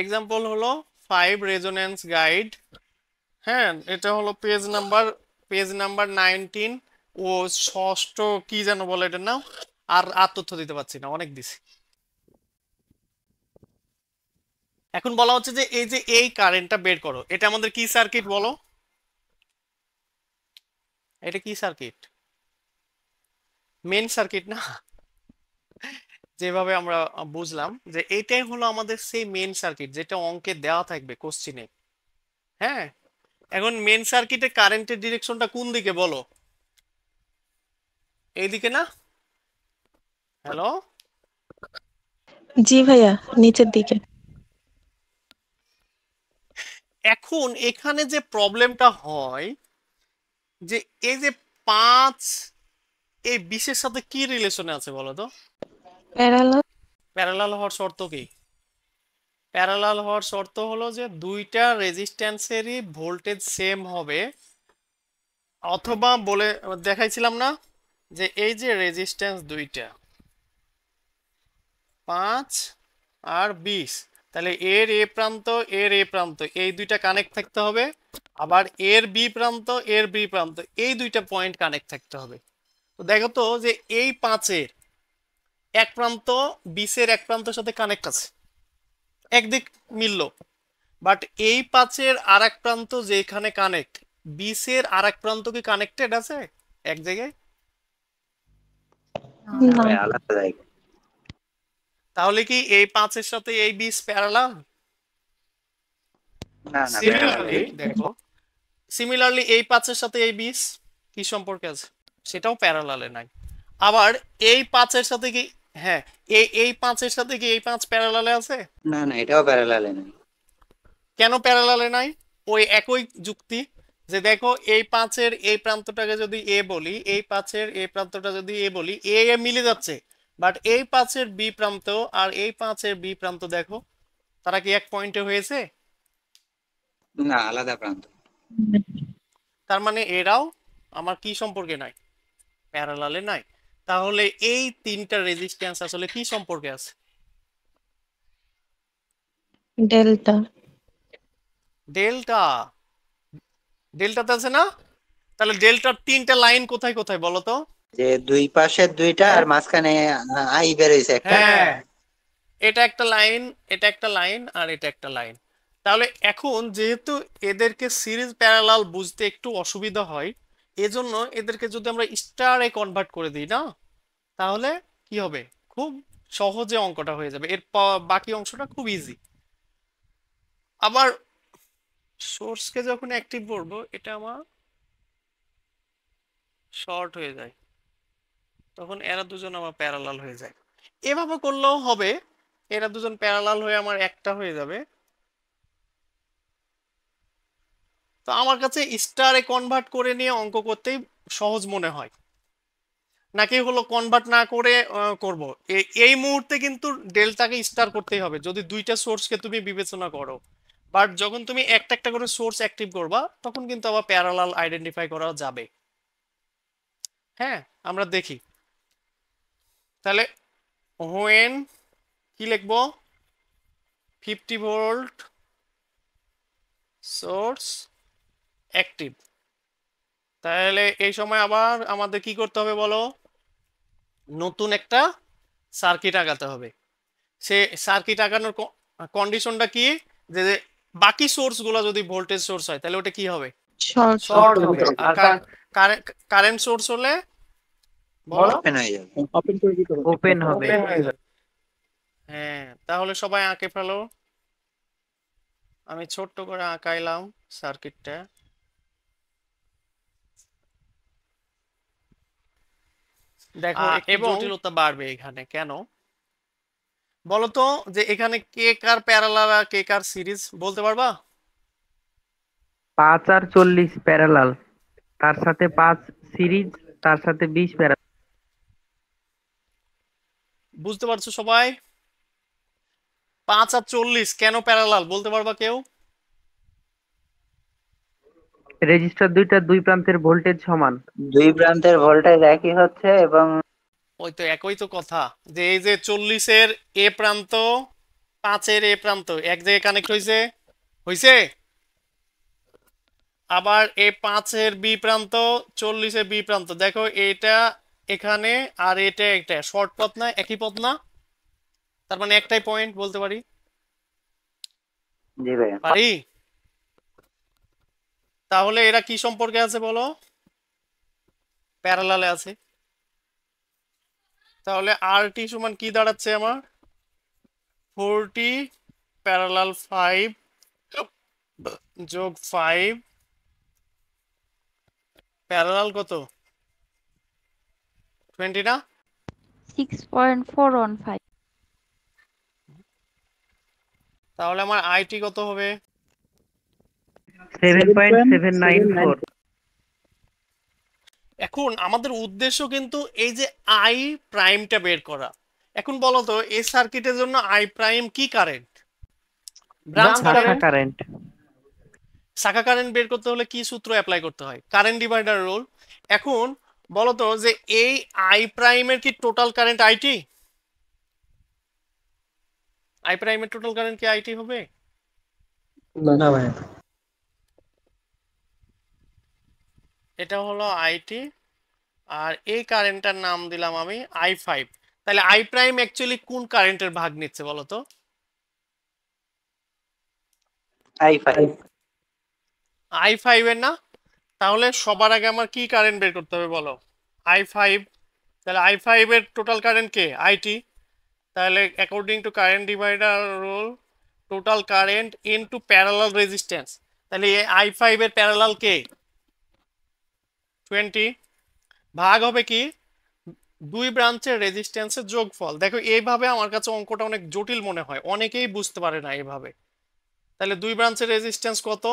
Example হলো 5 resonance guide. হ্যাঁ, এটা হলো পেজ নাম্বার 19। ও ষষ্ঠ কি যেন বলে এটার নাম, আর তথ্য দিতে পারছি না, অনেক দিছি। এখন বলা হচ্ছে যে এই কারেন্টটা বের করো, এটা আমাদের কি সার্কিট বলো? এটা কি সার্কিট? মেন সার্কিট না? যেভাবে আমরা বুঝলাম যে এটাই হলো আমাদের সেই মেন সার্কিট যেটা অঙ্কে দেওয়া থাকবে কোশ্চিনে। হ্যাঁ, এখন মেন সার্কিটে কারেন্টের ডিরেকশনটা কোন দিকে বলো? এইদিকে না? হ্যালো? জি ভাইয়া, নিচের দিকে। এখন এখানে যে প্রবলেমটা হয় যে এই যে 5 এই 20-এর সাথে কি রিলেশনে আছে বলো তো? প্যারালাল। প্যারালাল হওয়ার শর্ত কি? প্যারালাল হওয়ার শর্ত হলো যে দুইটা রেজিস্ট্যান্সেরই ভোল্টেজ সেম হবে, অথবা বলে দেখাইছিলাম না যে এই যে রেজিস্ট্যান্স দুইটা 5 আর 20, তাহলে এর এ প্রান্ত এই দুইটা কানেক্ট থাকতে হবে, আবার এর বি প্রান্ত এই দুইটা পয়েন্ট কানেক্ট থাকতে হবে। তো দেখো তো যে এই 5-এর এক প্রান্ত 20-এর এক প্রান্তের সাথে কানেক্ট আছে, একদিক মিলল। বাট এই 5-এর আর এক প্রান্ত যেখানে কানেক্ট, 20-এর আর এক প্রান্ত কি কানেক্টেড আছে এক জায়গায়? না না। ভাই, আলাদা জায়গা। তাহলে কি এই 5-এর সাথে এই 20 প্যারালাল? না না, প্যারালাল সিমিলারলি দেখো, সিমিলারলি এই 5-এর সাথে এই 20 কি সম্পর্কে আছে? সেটাও প্যারালালে নাই। আবার এই 5-এর সাথে কি, হ্যাঁ, এই 5-এর সাথে কি এই 5 প্যারালালে আছে? না না, এটাও প্যারালালে নাই। কেন প্যারালালে নাই? ওই একই যুক্তি, যে দেখো এই 5-এর এই প্রান্তটাকে যদি এ বলি, এই 5-এর এই প্রান্তটা যদি এ বলি, এ এ মিলে যাচ্ছে। বাট এই 5-এর বি প্রান্ত আর এই 5-এর বি প্রান্ত দেখো, তারা কি এক পয়েন্টে হয়েছে? না, আলাদা প্রান্ত। তার মানে এরাও আমার কি সম্পর্কে নাই? প্যারালালে নাই। তাহলে এই তিনটা রেজিস্ট্যান্স আসলে কি সম্পর্কে আছে? ডেল্টা। ডেল্টা। ডেল্টাতে আছে না? তাহলে ডেল্টার তিনটা লাইন কোথায় কোথায় বলো তো? যে দুই পাশের দুইটা আর মাঝখানে আই বেরোইছে একটা। হ্যাঁ, এটা একটা লাইন, এটা একটা লাইন, আর এটা একটা লাইন। তাহলে এখন যেহেতু এদেরকে সিরিজ প্যারালাল বুঝতে একটু অসুবিধা হয়, এজন্য এদেরকে যদি আমরা স্টারে কনভার্ট করে দিই না, তাহলে কি হবে? খুব সহজে অঙ্কটা হয়ে যাবে, বাকি অংশটা খুব ইজি। আবার সোর্সকে যখন অ্যাক্টিভ করব, এটা আমার শর্ট হয়ে যায়, তখন এরা দুজন আমার প্যারালাল হয়ে যায়। এভাবে করলেও হবে, এরা দুজন প্যারালাল হয়ে আমার একটা হয়ে যাবে। তো আমার কাছে স্টারে কনভার্ট করে নিয়ে অঙ্ক করতেই সহজ মনে হয়, নাকি হলো কনভার্ট না করে করব? এই মুহূর্তে কিন্তু ডেল্টাকে স্টার করতেই হবে যদি দুইটা সোর্সকে তুমি বিবেচনা করো। বাট যখন তুমি একটা একটা করে সোর্স অ্যাক্টিভ করবা, তখন কিন্তু আবার প্যারালাল আইডেন্টিফাই করা যাবে। হ্যাঁ, আমরা দেখি তাহলে। হোয়েন কি লিখবো? 50 ভোল্ট সোর্স অ্যাক্টিভ। তাহলে এই সময় আবার আমাদের কি করতে হবে বলো? নতুন একটা সার্কিট আগাতে হবে। সে সার্কিট আগানোর কন্ডিশনটা কি? যে যে বাকি সোর্স গুলো যদি ভোল্টেজ সোর্স হয়, তাহলে ওটা কি হবে? শর্ট। শর্ট হবে। আর কারেন্ট সোর্স হলে বলো? ওপেন হয়ে যাবে। ওপেন হবে। ওপেন হয়ে যাবে। হ্যাঁ, তাহলে সবাই আঁকে ফেলো। আমি ছোট্ট করে আঁকাইলাম সার্কিটটা। দেখো একটু জটিলতা বাড়বে এখানে, কেন বলতো? যে এখানে কে কার প্যারালাল আর কে কার সিরিজ বলতে পারবা? 5 আর 40 প্যারালাল, তার সাথে 5 সিরিজ, তার সাথে 20 প্যারালাল। বুঝতে পারছো সবাই? 5 আর 40 কেন প্যারালাল বলতে পারবা কেউ? রেজিস্টার দুইটা দুই প্রান্তের ভোল্টেজ সমান। দুই প্রান্তের ভোল্টেজ একই হচ্ছে এবং ওই তো একই তো কথা, যে এই যে 40-এর এ প্রান্ত 5-এর এ প্রান্ত এক জায়গায় কানেক্ট হয়েছে, হয়েছে। আবার এই 5-এর বি প্রান্ত 40-এর বি প্রান্ত, দেখো এটা এখানে আর এটা একটা শর্ট পথ না, একই পথ না, তার মানে একটাই পয়েন্ট বলতে পারি, জি ভাইয়া। পারি। তাহলে এরা কি সম্পর্কে আছে বলো, প্যারালালে আছে। তাহলে আর টি সমান কি দাঁড়াচ্ছে আমার, 40 প্যারালাল 5 যোগ 5 প্যারালাল কত 20 না, 6.415 তাহলে আমার আইটি কত হবে, 7.794। এখন আমাদের উদ্দেশ্য কিন্তু এই যে আই প্রাইমটা বের করা। এখন বলো তো এই সার্কিটের জন্য আই প্রাইম কি কারেন্ট, ব্রাঞ্চ শাখা কারেন্ট। কারেন্ট। শাখা কারেন্ট বের করতে হলে কি সূত্র অ্যাপ্লাই করতে হয়, কারেন্ট ডিভাইডার রুল। এখন বলো তো যে এই আই প্রাইমের কি টোটাল কারেন্ট আইটি, আই প্রাইমের টোটাল কারেন্ট কি আইটি হবে, না ভাই, এটা হলো আইটি, আর এই কারেন্টটার নাম দিলাম আমি I5। তাহলে আই প্রাইম অ্যাকচুয়ালি কোন কারেন্টের ভাগ নিচ্ছে বলো তো, I5। I5 এর না। তাহলে সবার আগে আমার কি কারেন্ট বের করতে হবে বলো, I5। তাহলে I5 এর টোটাল কারেন্ট কে, আইটি। তাহলে according to current divider rule, total current into parallel resistance. তাহলে এই I5 এর প্যারালাল কে 20, ভাগ হবে কি দুই ব্রাঞ্চের রেজিস্ট্যান্সের যোগফল। দেখো এইভাবে আমার কাছে অঙ্কটা অনেক জটিল মনে হয়, অনেকেই বুঝতে পারে না এইভাবে। তাহলে দুই ব্রাঞ্চের রেজিস্ট্যান্স কত,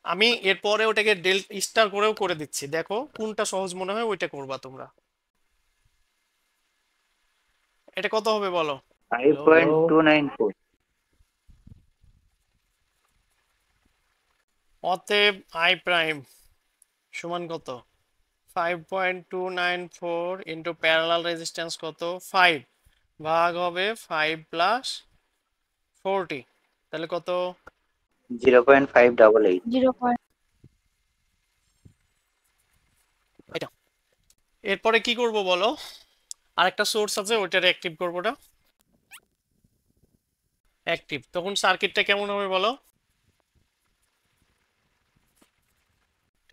আমি এরপরে ওটাকে ডেল স্টার করেও করে দিচ্ছি, দেখো কোনটা সহজ মনে হয় ওইটা করবা তোমরা। এটা কত হবে বলো, 5.294। অতএব আই প্রাইম সমান কত 5.294 ইন্টু প্যারালাল রেজিস্ট্যান্স কত 5, ভাগ হবে 5 প্লাস 40, তাহলে কত 0.588। 0. এটা। এরপরে কি করব বলো, আরেকটা সোর্স আছে ওইটারে অ্যাক্টিভ করবো, না অ্যাক্টিভ, তখন সার্কিটটা কেমন হবে বলো,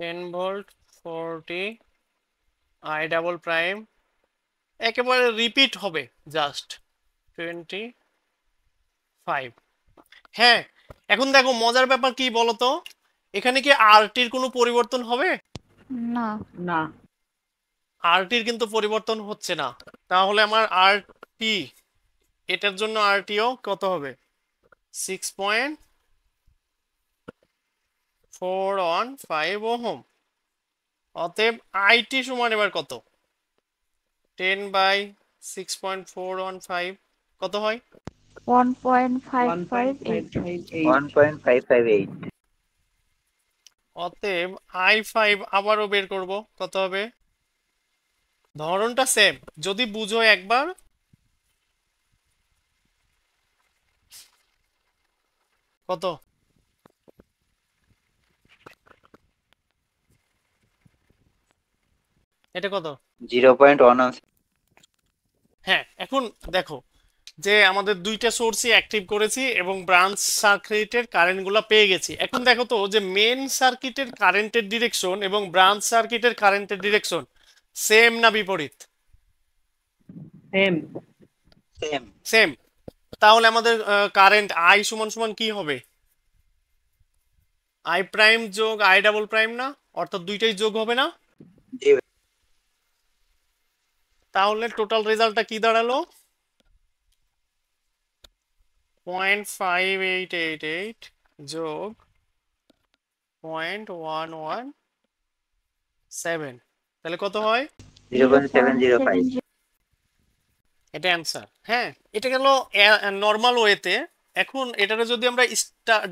10 ভোল্ট 40 আই ডাবল প্রাইম, একেবারে রিপিট হবে জাস্ট 25। হ্যাঁ, এখন দেখো মজার ব্যাপার কি বলতো, এখানে কি আরটির কোনো পরিবর্তন হবে, না, না, আরটির কিন্তু পরিবর্তন হচ্ছে না। তাহলে আমার আরটি, এটার জন্য আরটিও কত হবে 6.415 ওহম। অতএব আইটি সমান এবার কত 10/6.415 কত হয় 1.558. 1.558। অতএব I5 আবারও বের করব, কত হবে, ধরনটা সেম, যদি বুঝো একবার। কত, এটা কত, 0.11। হ্যাঁ এখন দেখো যে আমাদের দুইটা সোর্সই অ্যাক্টিভ করেছি এবং ব্রাঞ্চ সার্কিটের কারেন্টগুলো পেয়ে গেছি। এখন দেখো তো যে মেন সার্কিটের কারেন্টের ডিরেকশন এবং ব্রাঞ্চ সার্কিটের কারেন্টের ডিরেকশন সেম না বিপরীত, সেম। সেম। সেম। তাহলে আমাদের কারেন্ট আই সমান সমান কি হবে, আই প্রাইম যোগ আই ডাবল প্রাইম না, অর্থাৎ দুইটাই যোগ হবে না। জি ভাই। তাহলে টোটাল রেজাল্টটা কি দাঁড়ালো 0.5888 যোগ 0.117, তাহলে কত হয়, 0.705। এটা অ্যান্সার। হ্যাঁ, এটা গেল নর্মাল ওয়েতে। এখন এটারে যদি আমরা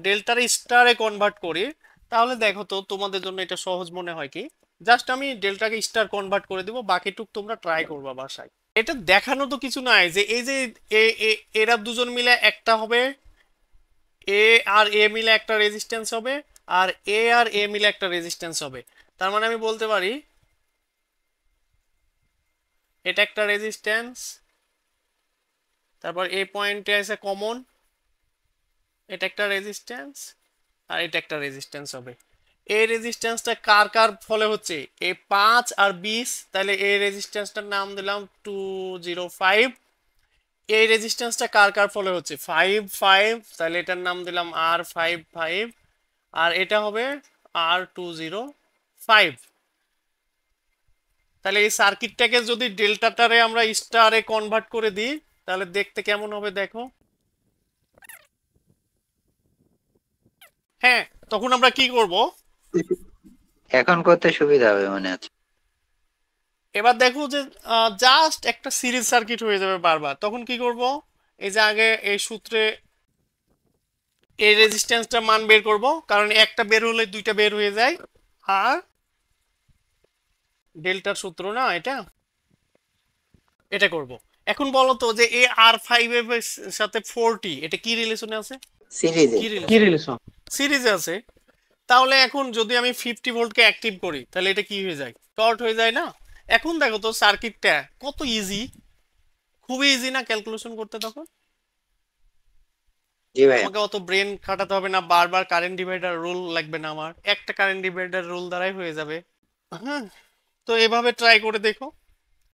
ডেল্টারে স্টারে কনভার্ট করি, তাহলে দেখো তো তোমাদের জন্য এটা সহজ মনে হয় কি, জাস্ট আমি ডেল্টাকে স্টার কনভার্ট করে দিব, বাকিটুক তোমরা ট্রাই করবা বাসায়। এটা দেখানো তো কিছু নাই যে এই যে এরা দুজন মিলে একটা হবে, এ আর এ মিলে একটা রেজিস্ট্যান্স হবে, আর এ আর এ মিলে একটা রেজিস্ট্যান্স হবে। তার মানে আমি বলতে পারি এটা একটা রেজিস্ট্যান্স, তারপর এই পয়েন্টে আছে কমন, এটা একটা রেজিস্ট্যান্স, আর এটা একটা রেজিস্ট্যান্স হবে। এই রেজিস্ট্যান্সটা কার কার ফলে হচ্ছে, এই 5 আর 20, তাহলে এই রেজিস্ট্যান্সটার নাম দিলাম 205। এই রেজিস্ট্যান্সটা কার কার ফলে হচ্ছে, 5 5, তাহলে এটার নাম দিলাম R55, আর এটা হবে R205। তাহলে এই সার্কিটটাকে যদি ডেল্টাটারে আমরা স্টারে কনভার্ট করে দিই তাহলে দেখতে কেমন হবে দেখো। হ্যাঁ, তখন আমরা কি করব, এখন করতে সুবিধা হবে মনে হচ্ছে। এবার দেখো যে জাস্ট একটা সিরিজ সার্কিট হয়ে যাবে বারবার। তখন কি করব, এই যে আগে এই সূত্রে এই রেজিস্ট্যান্সটা মান বের করব, কারণ একটা বের হলে দুইটা বের হয়ে যায়, আর ডেল্টার সূত্র না এটা, এটা করব। এখন বলো তো যে এই R5 এর সাথে 40 এটা কি রিলেশনে আছে, সিরিজে কি কি রিলেশন, রিলেশন? সিরিজে আছে। তাহলে এখন যদি আমি 50 ভোল্টকে অ্যাক্টিভ করি তাহলে এটা কি হয়ে যায়, শর্ট হয়ে যায় না। এখন দেখো তো সার্কিটটা কত ইজি, খুবই ইজি না ক্যালকুলেশন করতে। তখন জি ভাইয়া। আমাকে অত ব্রেন খাটাতে হবে না, বারবার কারেন্ট ডিভাইডার রুল লাগবে না, আমার একটা কারেন্ট ডিভাইডার রুল দ্বারাই হয়ে যাবে। হ্যাঁ, তো এভাবে ট্রাই করে দেখো।